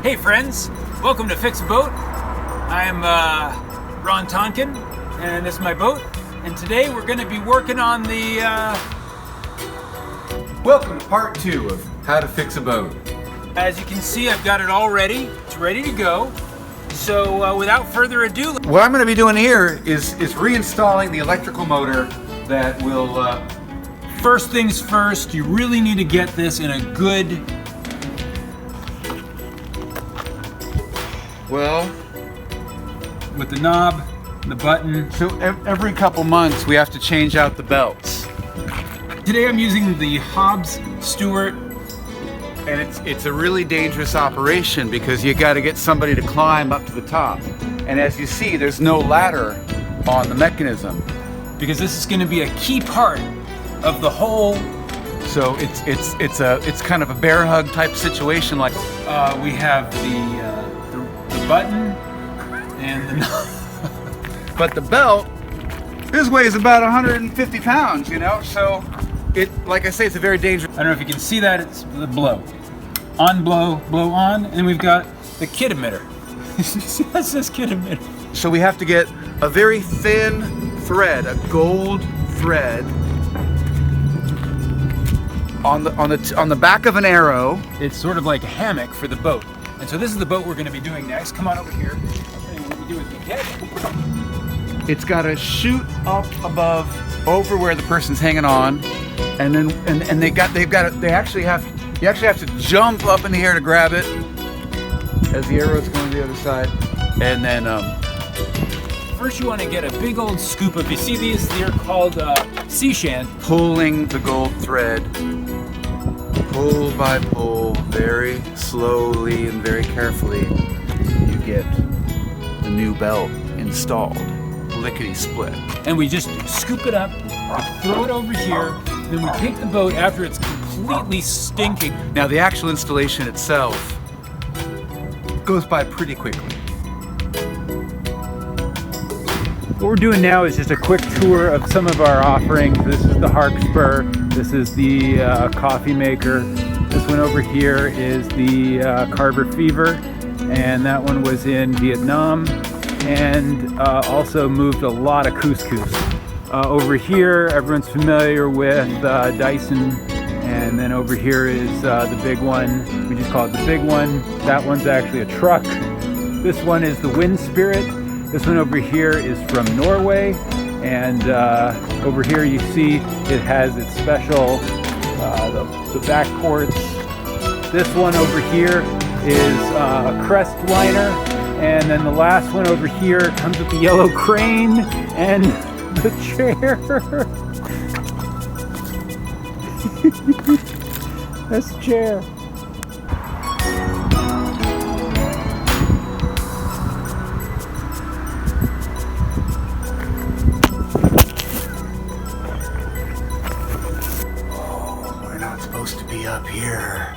Hey friends, welcome to Fix a Boat. I'm Ron Tonkin, and this is my boat. And today we're going to be working on the... Welcome to part 2 of How to Fix a Boat. As you can see, I've got it all ready. It's ready to go. So without further ado... What I'm going to be doing here is reinstalling the electrical motor that will... First things first, you really need to get this in a good... Well, with the knob, the button. so every couple months we have to change out the belts. Today I'm using the Hobbs Stewart. And it's a really dangerous operation because you got to get somebody to climb up to the top. And as you see, there's no ladder on the mechanism. Because this is going to be a key part of the whole... So it's kind of a bear hug type situation. Like we have the button and the... But the belt, this weighs about 150 pounds, you know? So like I say, it's a very dangerous... I don't know if you can see that, it's the blow. On, blow, blow on, and we've got the kid emitter. That's this kid emitter. So we have to get a very thin thread, a gold thread, on the back of an arrow. It's sort of like a hammock for the boat. And so this is the boat we're going to be doing next. Come on over here. And what we do is we get... It's got to shoot up above, over where the person's hanging on, and then you actually have to jump up in the air to grab it as the arrow's going to the other side, and then first you want to get a big old scoop of, you see these, they're called sea shand. Pulling the gold thread, pull by pull, very slowly and very carefully, you get the new belt installed. Lickety split. And we just scoop it up, throw it over here, then we take the boat after it's completely stinking. Now the actual installation itself goes by pretty quickly. What we're doing now is just a quick tour of some of our offerings. This is the Harkspur, this is the coffee maker, this one over here is the Carver Fever, and that one was in Vietnam, and also moved a lot of couscous. Over here, everyone's familiar with Dyson, and then over here is the big one. We just call it the big one. That one's actually a truck. This one is the Wind Spirit. This one over here is from Norway, and over here you see it has its special the back ports. This one over here is a crest liner. And then the last one over here comes with the yellow crane and the chair. That's the chair. Oh, we're not supposed to be up here.